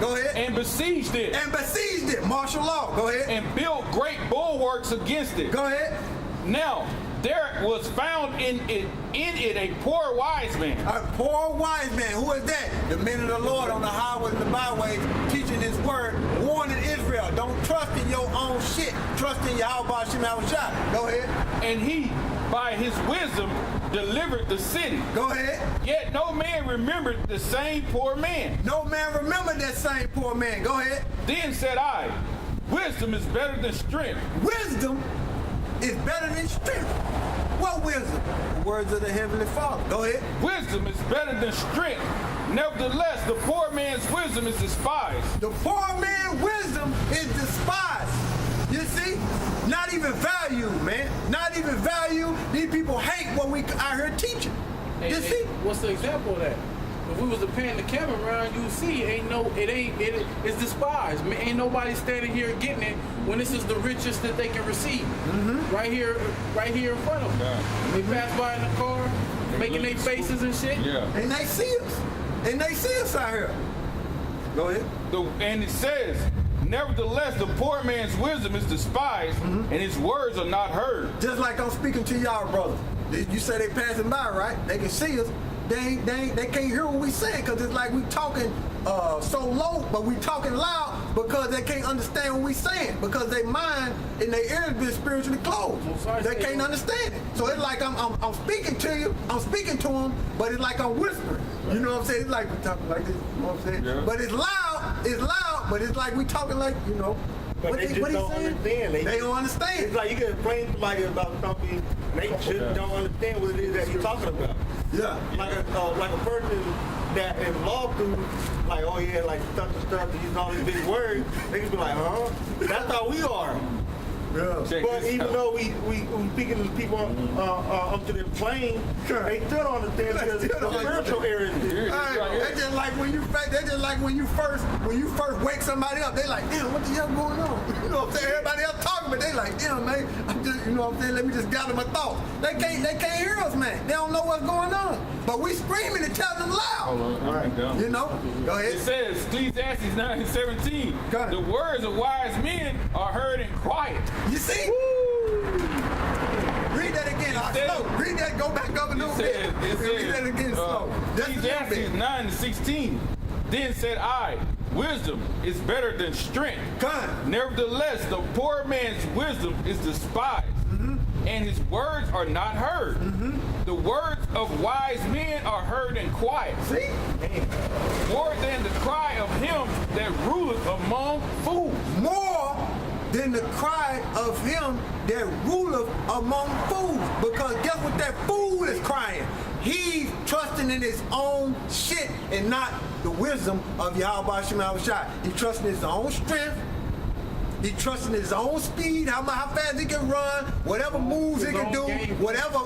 Go ahead. And besieged it. And besieged it. Martial law. Go ahead. And built great bulwarks against it. Go ahead. Now, there was found in it a poor wise man. A poor wise man. Who is that? The men of the Lord on the highways and the byways teaching his word, warning Israel. Don't trust in your own shit. Trust in Yahweh Shem Shah. Go ahead. And he, by his wisdom, delivered the city. Go ahead. Yet no man remembered the same poor man. No man remembered that same poor man. Go ahead. Then said I, wisdom is better than strength. Wisdom is better than strength. What wisdom? The words of the Heavenly Father. Go ahead. Wisdom is better than strength. Nevertheless, the poor man's wisdom is despised. The poor man's wisdom is despised. You see? Not even valued, man. Not even valued. These people hate what we out here teaching. You see? What's the example of that? If we was to pan the camera around, you see it's despised. Ain't nobody standing here getting it when this is the richest that they can receive. Right here in front of them. Yeah. They pass by in the car, making their faces and shit. Yeah. And they see us. And they see us out here. Go ahead. And it says, nevertheless, the poor man's wisdom is despised, and his words are not heard. Just like I'm speaking to y'all, brother. You say they passing by, right? They can see us. They can't hear what we saying because it's like we talking so low, but we talking loud because they can't understand what we saying because their mind and their ears been spiritually closed. They can't understand it. So it's like I'm speaking to you, I'm speaking to them, but it's like I'm whispering. You know what I'm saying? It's like we talking like this. You know what I'm saying? Yeah. But it's loud, but it's like we talking like, you know. But they just don't understand. They don't understand. It's like you can explain to somebody about something, they just don't understand what it is that you're talking about. Yeah. Like a person that is law school, like, oh yeah, like stuff and stuff, and using all these big words, they can be like, huh? That's how we are. Yeah. But even though we speaking to people up to their plane, they still don't understand because it's the spiritual area. They just like when you first wake somebody up, they like, damn, what the hell going on? You know what I'm saying? Everybody else talking, but they like, damn, man, I'm just, you know what I'm saying? Let me just gather my thoughts. They can't hear us, man. They don't know what's going on. But we screaming and telling them loud. All right. You know? Go ahead. It says, Ecclesiastes 9:17, the words of wise men are heard in quiet. You see? Woo! Read that again. Slow. Read that. Go back up a little bit. Read that again slow. Ecclesiastes 9:16. Then said I, wisdom is better than strength. Nevertheless, the poor man's wisdom is despised, and his words are not heard. The words of wise men are heard in quiet. See? More than the cry of him that ruleth among fools. More than the cry of him that ruleth among fools. Because guess what that fool is crying? He's trusting in his own shit and not the wisdom of Yahweh Shem Shah. He's trusting his own strength. He trusting his own speed, how fast he can run, whatever moves he can do, whatever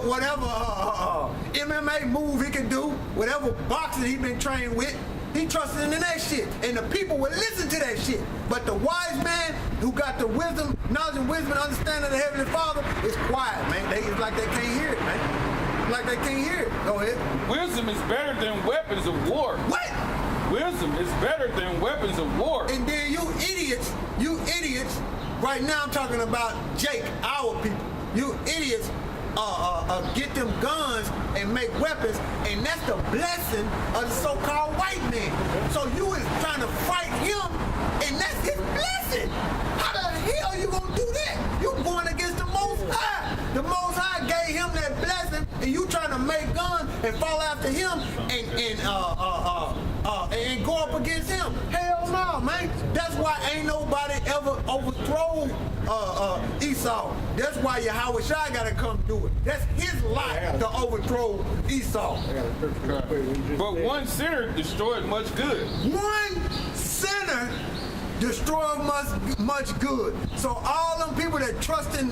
MMA move he can do, whatever boxing he been trained with. He trusting in that shit. And the people will listen to that shit. But the wise man who got the wisdom, knowledge and wisdom and understanding of the Heavenly Father is quiet, man. It's like they can't hear it, man. Like they can't hear it. Go ahead. Wisdom is better than weapons of war. What? Wisdom is better than weapons of war. And then you idiots, right now I'm talking about Jake, our people. You idiots get them guns and make weapons, and that's the blessing of the so-called white man. So you is trying to fight him, and that's his blessing. How the hell you gonna do that? You going against the Most High. The Most High gave him that blessing, and you trying to make guns and fall after him and go up against him. Hell no, man. That's why ain't nobody ever overthrow Esau. That's why Yahweh Shai gotta come do it. That's his lot to overthrow Esau. But one sinner destroys much good. One sinner destroys much good. So all them people that trust in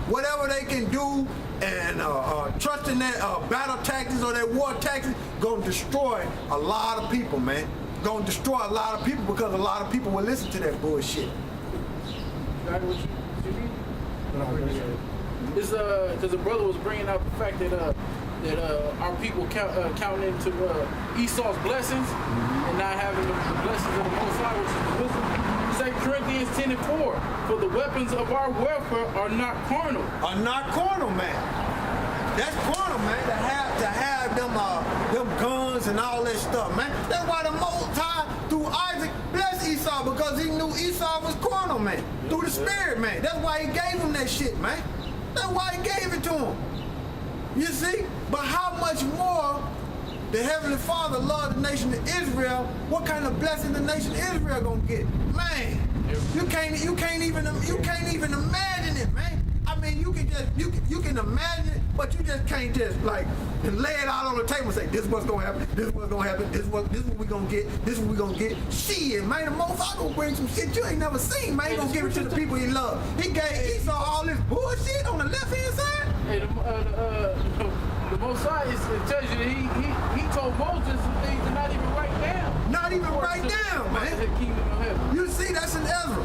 whatever they can do and trust in their battle tactics or their war tactics gonna destroy a lot of people, man. Gonna destroy a lot of people because a lot of people will listen to that bullshit. It's because the brother was bringing out the fact that our people counting into Esau's blessings and not having the blessings of the Most High. Philippians 10 and 4. For the weapons of our warfare are not carnal. Are not carnal, man. That's carnal, man. To have them guns and all that stuff, man. That's why the Most High through Isaac blessed Esau, because he knew Esau was carnal, man. Through the Spirit, man. That's why he gave him that shit, man. That's why he gave it to him. You see? But how much more the Heavenly Father loved the nation of Israel? What kind of blessing the nation of Israel gonna get? Man, you can't even imagine it, man. I mean, you can imagine it, but you just can't just like lay it out on the table and say, this is what's gonna happen, this is what's gonna happen, this is what we gonna get, this is what we gonna get. Shit, man, the Most High gonna bring some shit you ain't never seen, man. He gonna give it to the people he love. He gave Esau all this bullshit on the left hand side. Hey, the Most High it tells you that he told Moses some things to not even write down. Not even write down, man. The kingdom of heaven. You see, that's in Ezra.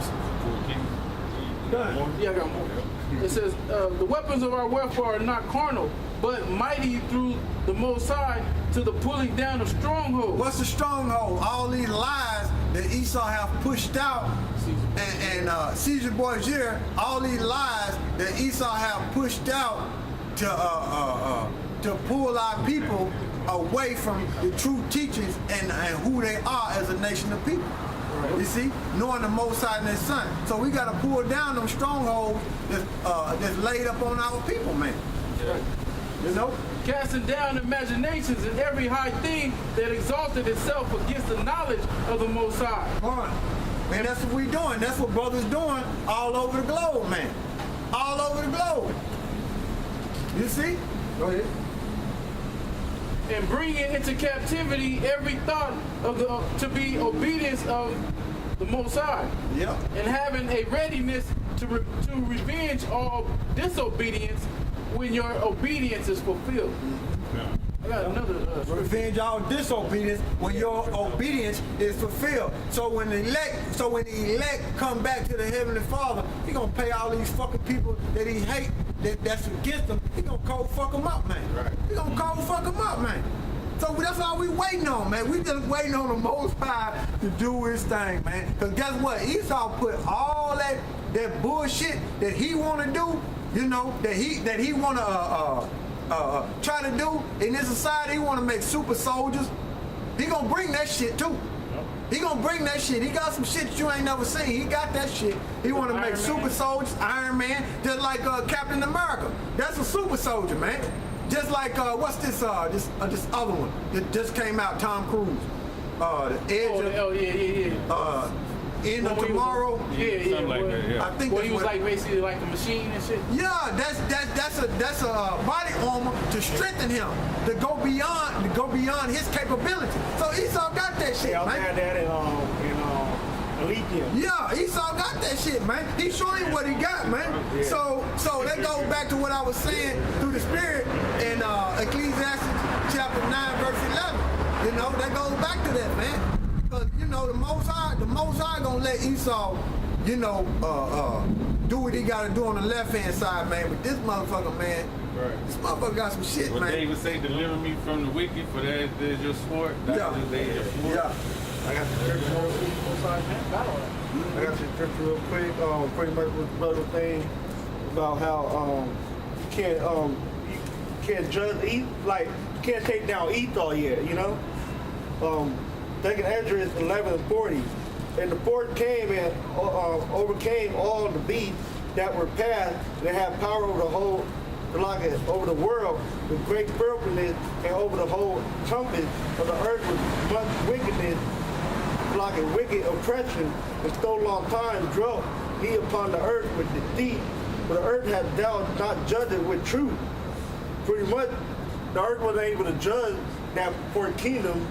Yeah, I got more. It says, the weapons of our warfare are not carnal, but mighty through the Most High to the pulling down of strongholds. What's the stronghold? All these lies that Esau have pushed out, and Caesar Borgia, all these lies that Esau have pushed out to pull our people away from the true teachings and who they are as a nation of people. You see, knowing the Most High and His Son. So we got to pull down them strongholds that's laid up on our people, man. Yeah. You know? Casting down imaginations and every high thing that exalted itself against the knowledge of the Most High. And that's what we doing. That's what brothers doing all over the globe, man. All over the globe. You see? Go ahead. And bringing into captivity every thought to be obedience of the Most High. Yeah. And having a readiness to revenge all disobedience when your obedience is fulfilled. Yeah. I got another revenge all disobedience when your obedience is fulfilled. So when the elect come back to the Heavenly Father, He gonna pay all these fucking people that He hate, that's against him. He gonna cold fuck them up, man. Right. He gonna cold fuck them up, man. So that's all we waiting on, man. We just waiting on the Most High to do His thing, man. Cause guess what? Esau put all that bullshit that he wanna do, you know, that he wanna try to do in this society. He want to make super soldiers. He gonna bring that shit too. He gonna bring that shit. He got some shit you ain't never seen. He got that shit. He want to make super soldiers, Iron Man, just like Captain America. That's a super soldier, man. Just like what's this other one that just came out, Tom Cruise. The Edge of End of Tomorrow. Something like that, yeah. I think he was like basically like a machine and shit. Yeah, that's a body armor to strengthen him, to go beyond his capability. So Esau got that shit, Yeah, man. I had that in Elysium. Yeah, Esau got that shit, man. He's showing what he got, man. Yeah. So that goes back to what I was saying through the Spirit in Ecclesiastes chapter 9, verse 11. You know, that goes back to that, man. Because, you know, the Most High gonna let Esau, you know, do what he gotta do on the left-hand side, man. But this motherfucker, man, this motherfucker got some shit, What man. David say, deliver me from the wicked, for that is your sword. Yeah. Yeah. I got the scripture real quick. I got the scripture real quick. Pretty much what the brother saying about how you can't judge like you can't take down Esau yet, you know. Second Ezra 11:40, and the fourth came and overcame all the beasts that were past that have power over the whole, over the world with great fearfulness, and over the whole compass of the earth with much wickedness, like a wicked oppression, and so long time dwelt he upon the earth with deceit, for the earth hath thou not judged it with truth. Pretty much, the earth wasn't able to judge that fourth kingdom,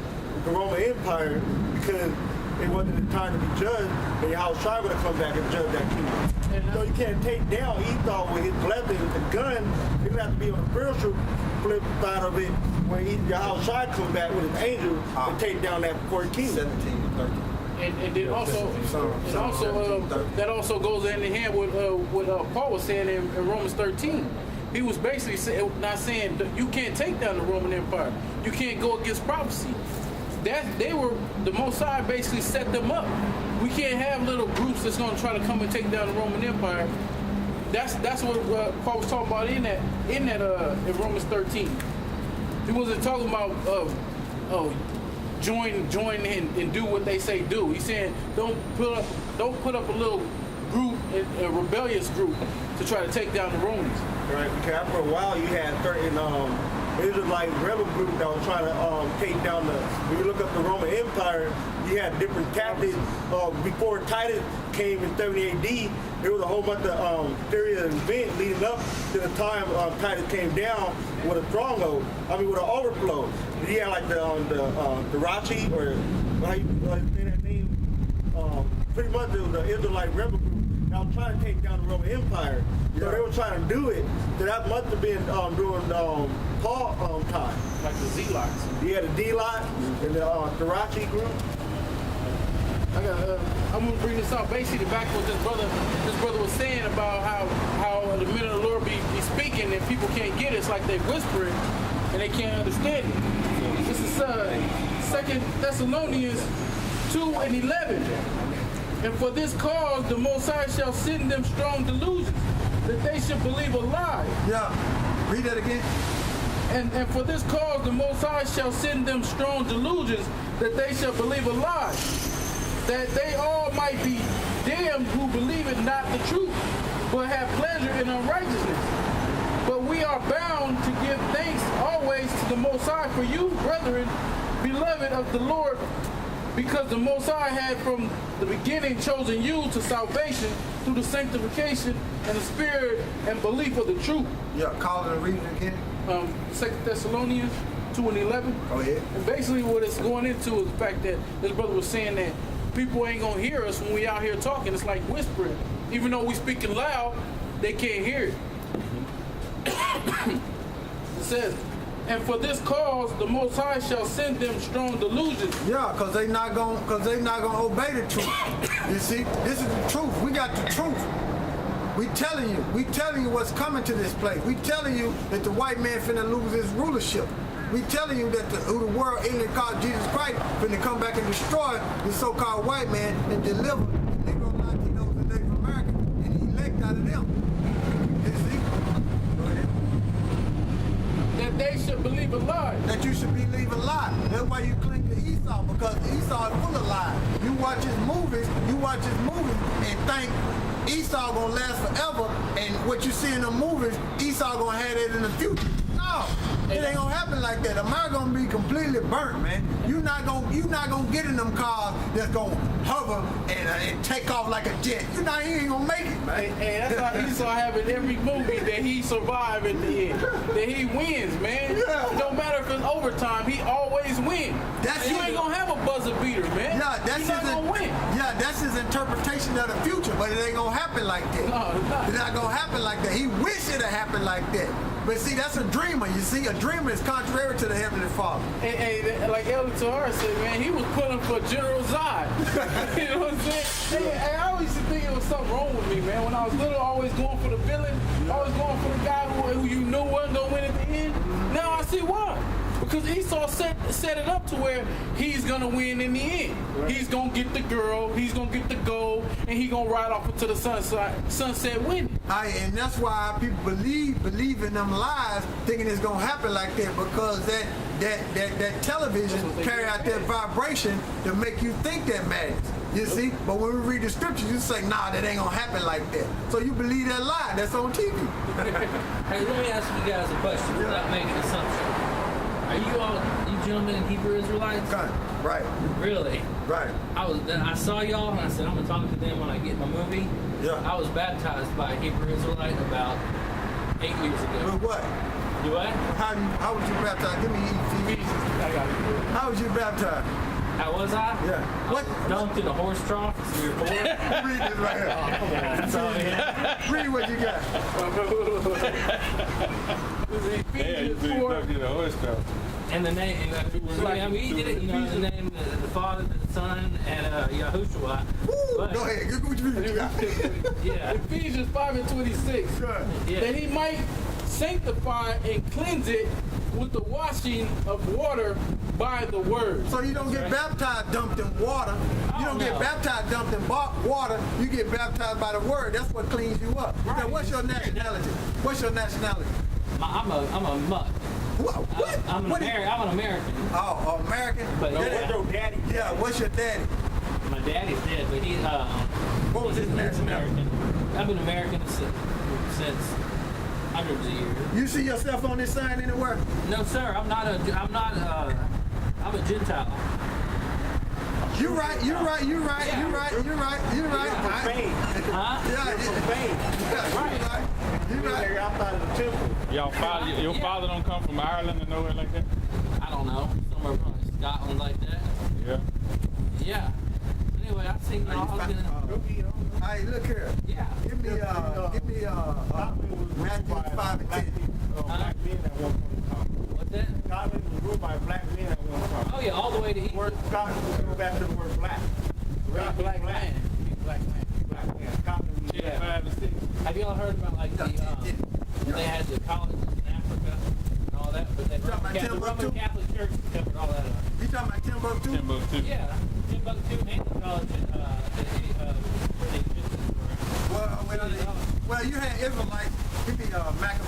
the Roman Empire, because it wasn't the time to be judged, and Yahushua would have come back and judged that kingdom. So you can't take down Esau with his blessing with the gun. You're gonna have to be on the spiritual flip side of it, when Yahushua come back with his angel and take down that fourth kingdom. 17 and 13. And then that also goes hand in hand with what Paul was saying in Romans 13. He was basically not saying that you can't take down the Roman Empire. You can't go against prophecy. they were the Mosai basically set them up. We can't have little groups that's going to try to come and take down the Roman Empire. That's what Paul was talking about in Romans 13. He wasn't talking about join and do what they say do. He's saying don't put up a little group, a rebellious group, to try to take down the Romans. Right, because after a while you had certain Israelite rebel groups that were trying to take down when you look up the Roman Empire, you had different tactics. Before Titus came in 70 AD, there was a whole bunch of serious events leading up to the time Titus came down with a stronghold, with an overflow. He had like the Rachi, or how you say that name? Pretty much it was the Israelite rebel group that was trying to take down the Roman Empire. So they were trying to do it. So that must have been during Paul time. Like the Zealots. Yeah, the D-Lot and the Rachi group. I'm gonna bring this out basically to back what this brother was saying about how the minute the Lord be speaking and people can't get it. It's like they whispering and they can't understand it. This is 2 Thessalonians 2:11. And for this cause the Most High shall send them strong delusions, that they should believe a lie. Yeah, read that again. And for this cause the Most High shall send them strong delusions, that they shall believe a lie, that they all might be damned who believe it not the truth, but have pleasure in unrighteousness. But we are bound to give thanks always to the Most High for you, brethren, beloved of the Lord, because the Most High had from the beginning chosen you to salvation through the sanctification and the spirit and belief of the truth. Yeah, call it and read it again. 2 Thessalonians 2:11. Go ahead. And basically what it's going into is the fact that this brother was saying that people ain't gonna hear us when we out here talking. It's like whispering. Even though we speaking loud, they can't hear it. It says, and for this cause the Most High shall send them strong delusions. Yeah, cause they not gonna obey the truth. You see, this is the truth. We got the truth. We telling you what's coming to this place. We telling you that the white man finna lose his rulership. We telling you that the world ignorant called Jesus Christ finna come back and destroy the so-called white man and deliver the Negro Latinos and Native Americans and elect out of them. You see? Go ahead. That they should believe a lie. That you should believe a lie. That's why you cling to Esau, because Esau is full of lies. You watch his movies and think Esau gonna last forever, and what you see in the movies, Esau gonna have that in the future. No, it ain't gonna happen like that. America gonna be completely burnt, man. You not gonna get in them cars that's gonna hover and take off like a jet. He ain't gonna make it, man. And that's how Esau have in every movie that he survive at the end. That he wins, man. Yeah. It don't matter if it's overtime, he always wins. You ain't gonna have a buzzer beater, man. Yeah, He's not gonna win. Yeah, that's his interpretation of the future, but it ain't gonna happen like that. No, it's not. It's not gonna happen like that. He wish it'd happen like that. But see, that's a dreamer. You see, a dreamer is contrary to the Heavenly Father. And like Elder Tahar said, man, he was pulling for General Zod. You know what I'm saying? And I always used to think it was something wrong with me, man. When I was little, always going for the villain, always going for the guy who you knew wasn't gonna win at the end. Now I see why. Because Esau set it up to where he's gonna win in the end. Right. He's gonna get the girl, he's gonna get the gold, and he's gonna ride off into the sunset winning. And that's why people believe in them lies, thinking it's gonna happen like that, because that television carry out that vibration to make you think that matters. You see? But when we read the scriptures, you say, nah, that ain't gonna happen like that. So you believe that lie that's on TV. Hey, let me ask you guys a question without making an assumption. Are you gentlemen Hebrew Israelites? Right. Really? Right. I saw y'all and I said I'm gonna talk to them when I get my movie. Yeah. I was baptized by a Hebrew Israelite about 8 years ago. With what? Do I? How was you baptized? Give me Ephesians. How was you baptized? How was I? Yeah. What? Dunked in a horse trough. So you're bored. Read this right here. That's all I had. Read what you got. And the name, he did it, in the name of the Father, the Son, and Yahushua. Go ahead, what you got? Yeah. Ephesians 5:26. Yeah. That he might sanctify and cleanse it with the washing of water by the word. So you don't get baptized dumped in water. You don't get baptized dumped in water. You get baptized by the word. That's what cleans you up. Right. Now, what's your nationality? What's your nationality? I'm a mutt. What? I'm an American. Oh, American? But What's your daddy? Yeah, what's your daddy? My daddy's dead, but he What was his he's nationality? American. I've been American since hundreds of years. You see yourself on this sign anywhere? No, sir. I'm a Gentile. You're right. Yeah. Huh? Right. You're right. Outside of the temple. Your father don't come from Ireland or nowhere like that? I don't know. Somewhere probably Scotland like that. Yeah. Yeah. Anyway, I seen y'all. Hey, look here. Yeah. Give me Matthew 5 and 10. Black men at one point in time. What's that? Scotland was ruled by black men at one time. Oh yeah, all the way to The word Egypt. Scotland, we go back to the word black. Black man. Black man. Black man. Scotland was Yeah. 5 and 6. Have y'all heard about like the when they had the colleges in Africa and all that? But the Roman Catholic Church covered all that up. You talking about Timbuktu? Timbuktu. Yeah, Timbuktu and the college where the Egyptians were. Well, you had Israelites.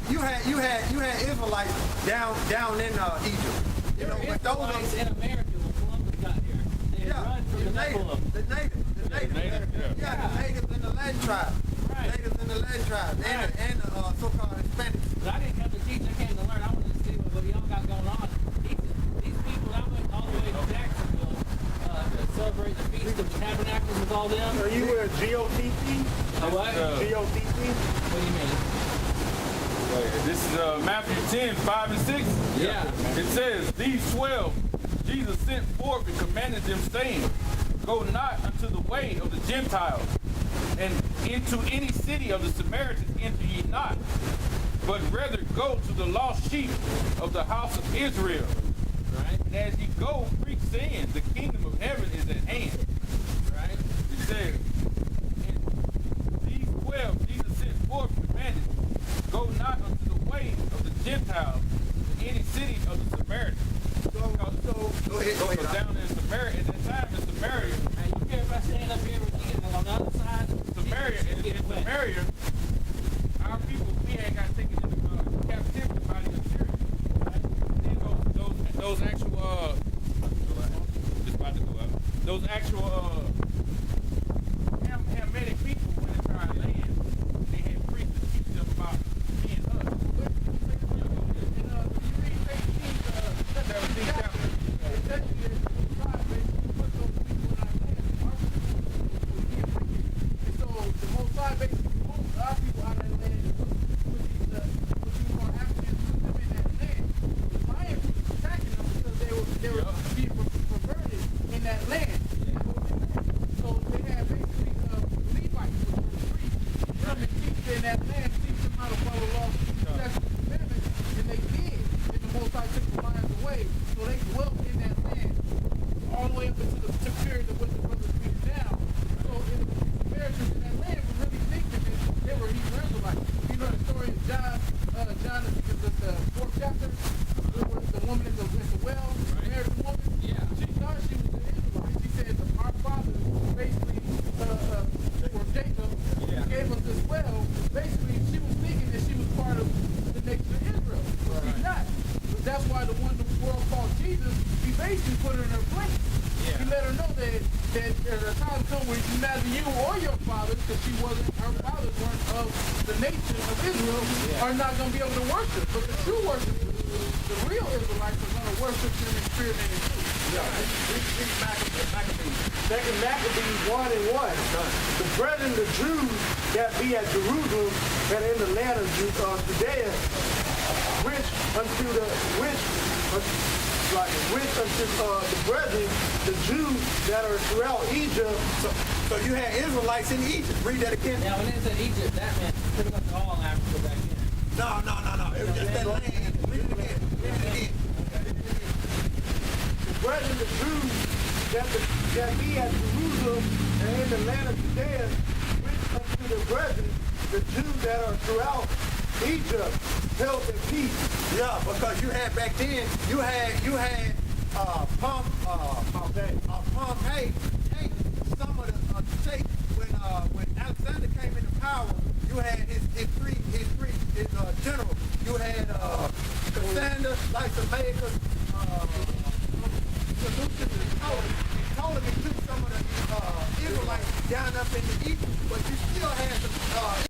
You had Israelites down in Egypt. You There know, were but those Israelites in America when Columbus got here. They had run from the Nephilim. the natives, the the natives and the land tribe, Right. natives and the land tribe, and the so-called Hispanics. But I didn't come to teach, I came to learn. I wanted to see what y'all got going on. These people, I went all the way to Jacksonville to celebrate the Feast of the Tabernacles with all them. Are you a GOTC? What? GOTC? What do you mean? This is Matthew 10, 5 and 6. Yeah. It says, these 12 Jesus sent forth and commanded them, saying, go not unto the way of the Gentiles, and into any city of the Samaritans enter ye not, but rather go to the lost sheep of the house of Israel. Right? And as ye go, preach, saying, the kingdom of heaven is at hand. Right? It says, and these 12 Jesus sent forth and commanded, go not unto the way of the Gentiles, in any city of the Samaritans. Go ahead. So down in Samaria, at that time in Samaria, Hey, you care if I stand up here with you and on the other side? in Samaria, our people, we had got taken into captivity by the Assyrians. Right? Then those actual, just about to go out. Those actual Hamitic people went into our land. They had priests to teach them about being us. Are not going to be able to worship, but the true worshipers, the real Israelites, are going to worship him in spirit and in truth. Second Maccabees 1 and 1. The brethren, the Jews that be at Jerusalem and in the land of Judea, which unto the brethren, the Jews that are throughout Egypt. So you had Israelites in Egypt. Read that again. Now, when it said Egypt, that meant pretty much all Africa back then. No. It was just that land. Read it again. The brethren, the Jews that be at Jerusalem and in the land of Judea, which unto the brethren, the Jews that are throughout Egypt, health and peace. Yeah, because you had back then, you had Pompey take some of the take when Alexander came into power. You had his general. You had Cassander, Lysimachus, Seleucus, and Ptolemy. Ptolemy took some of the Israelites down up into Egypt, but you still had some